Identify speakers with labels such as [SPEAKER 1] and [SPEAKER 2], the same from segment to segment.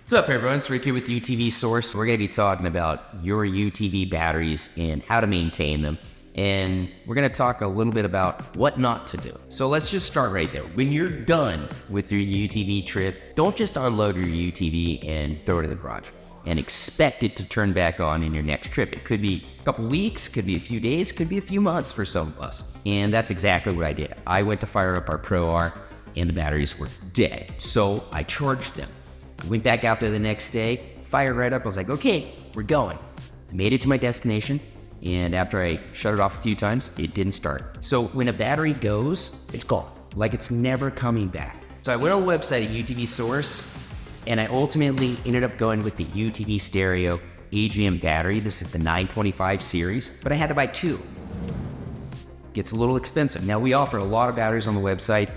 [SPEAKER 1] What's up, everyone? It's Rick here with UTV Source. We're going to be talking about your UTV batteries and how to maintain them. And we're going to talk a little bit about what not to do. So let's just start right there. When you're done with your UTV trip, don't just unload your UTV and throw it in the garage and expect it to turn back on in your next trip. It could be a couple weeks, could be a few days, could be a few months for some of us. And that's exactly what I did. I went to fire up our Pro R and the batteries were dead. So I charged them. I went back out there the next day, fired right up. I was like, okay, we're going. I made it to my destination. And after I shut it off a few times, it didn't start. So when a battery goes, it's gone. Like it's never coming back. So I went on the website at UTV Source, and I ultimately ended up going with the UTV Stereo AGM battery. This is the 925 series, but I had to buy two. Gets a little expensive. Now we offer a lot of batteries on the website.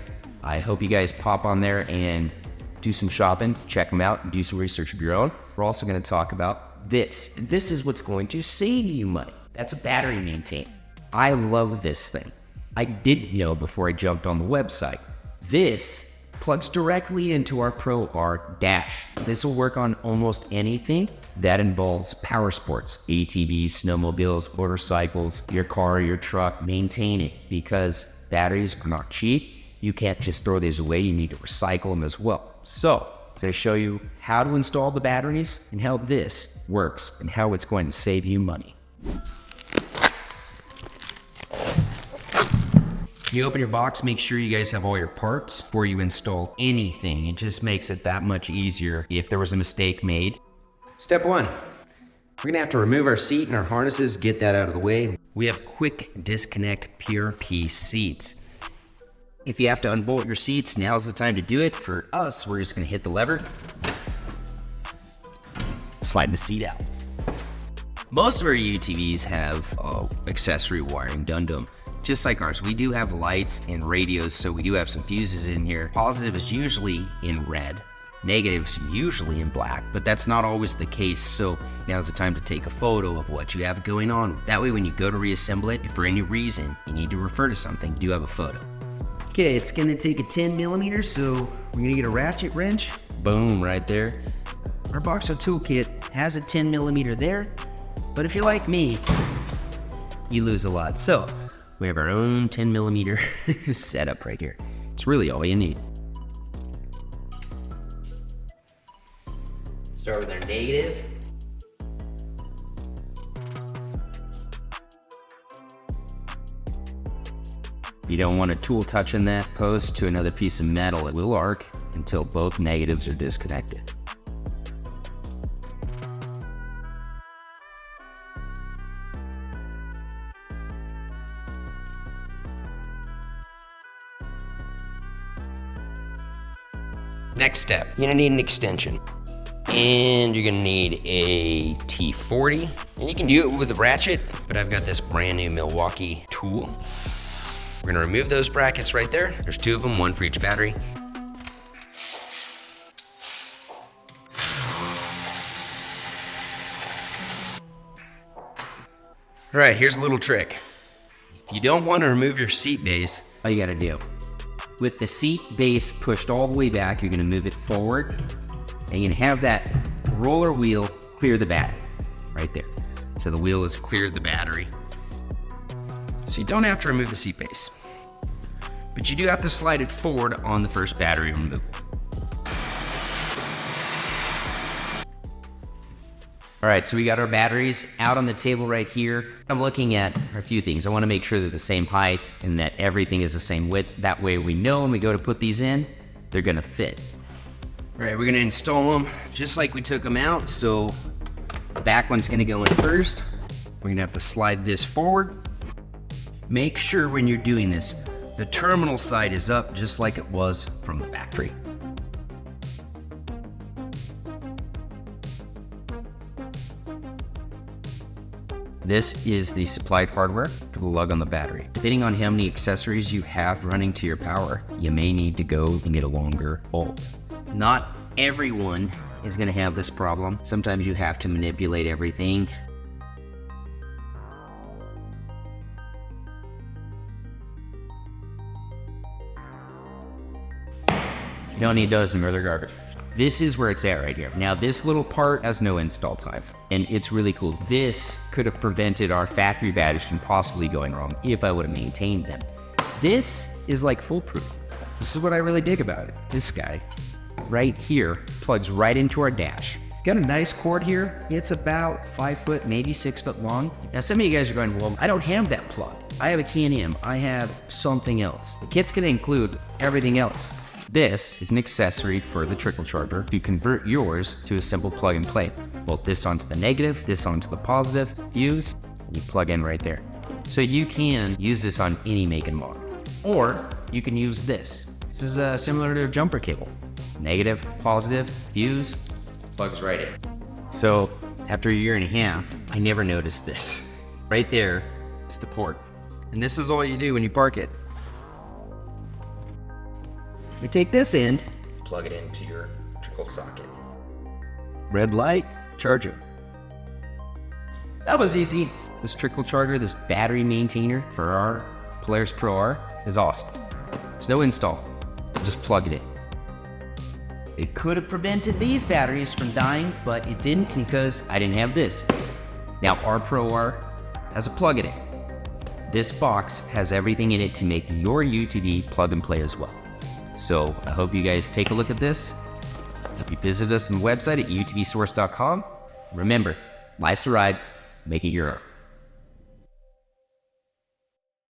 [SPEAKER 1] I hope you guys pop on there and do some shopping, check them out, and do some research of your own. We're also going to talk about this. This is what's going to save you money. That's a battery maintain. I love this thing. I didn't know before I jumped on the website. This plugs directly into our Pro R dash. This will work on almost anything that involves power sports, ATVs, snowmobiles, motorcycles, your car, your truck. Maintain it because batteries are not cheap. You can't just throw these away. You need to recycle them as well. So I'm going to show you how to install the batteries and how this works and how it's going to save you money. You open your box, make sure you guys have all your parts before you install anything. It just makes it that much easier if there was a mistake made. Step one, we're gonna have to remove our seat and our harnesses, get that out of the way. We have quick disconnect PRP seats. If you have to unbolt your seats, now's the time to do it. For us, we're just gonna hit the lever, slide the seat out. Most of our UTVs have accessory wiring done to them. Just like ours, we do have lights and radios, so we do have some fuses in here. Positive is usually in red, negative's usually in black, but that's not always the case, so now's the time to take a photo of what you have going on. That way when you go to reassemble it, if for any reason you need to refer to something, you do have a photo. Okay, it's gonna take a 10 millimeter, so we're gonna get a ratchet wrench. Boom, right there. Our Boxer toolkit has a 10 millimeter there, but if you're like me, you lose a lot. So we have our own 10 millimeter setup right here. It's really all you need. Start with our negative. You don't want a tool touching that post to another piece of metal. It will arc until both negatives are disconnected. Next step, you're gonna need an extension. And you're gonna need a T40. And you can do it with a ratchet, but I've got this brand new Milwaukee tool. We're gonna remove those brackets right there. There's two of them, one for each battery. All right, here's a little trick. If you don't want to remove your seat base, all you gotta do, with the seat base pushed all the way back, you're gonna move it forward, and you're gonna have that roller wheel clear the battery, right there. So the wheel has cleared the battery. So you don't have to remove the seat base, but you do have to slide it forward on the first battery removal. All right, so we got our batteries out on the table right here. I'm looking at a few things. I wanna make sure they're the same height and that everything is the same width. That way we know when we go to put these in, they're gonna fit. All right, we're gonna install them just like we took them out. So the back one's gonna go in first. We're gonna have to slide this forward. Make sure when you're doing this, the terminal side is up just like it was from the factory. This is the supplied hardware for the lug on the battery. Depending on how many accessories you have running to your power, you may need to go and get a longer bolt. Not everyone is gonna have this problem. Sometimes you have to manipulate everything. You don't need those anymore, they're garbage. This is where it's at right here. Now this little part has no install time, and it's really cool. This could have prevented our factory batteries from possibly going wrong if I would have maintained them. This is like foolproof. This is what I really dig about it. This guy right here plugs right into our dash. Got a nice cord here. It's about 5 foot, maybe 6 foot long. Now some of you guys are going, well, I don't have that plug. I have a Can-Am. I have something else. The kit's gonna include everything else. This is an accessory for the trickle charger to convert yours to a simple plug and play. Bolt this onto the negative, this onto the positive, fuse, and you plug in right there. So you can use this on any make and model. Or you can use this. This is similar to a jumper cable. Negative, positive, fuse, plugs right in. So after a year and a half, I never noticed this. Right there is the port. And this is all you do when you park it. You take this end, plug it into your trickle socket. Red light, charger. That was easy. This trickle charger, this battery maintainer for our Polaris Pro R is awesome. There's no install, just plug it in. It could have prevented these batteries from dying, but it didn't because I didn't have this. Now our Pro R has a plug in it. This box has everything in it to make your UTV plug and play as well. So I hope you guys take a look at this. If you visit us on the website at utvsource.com, remember, life's a ride, make it your own.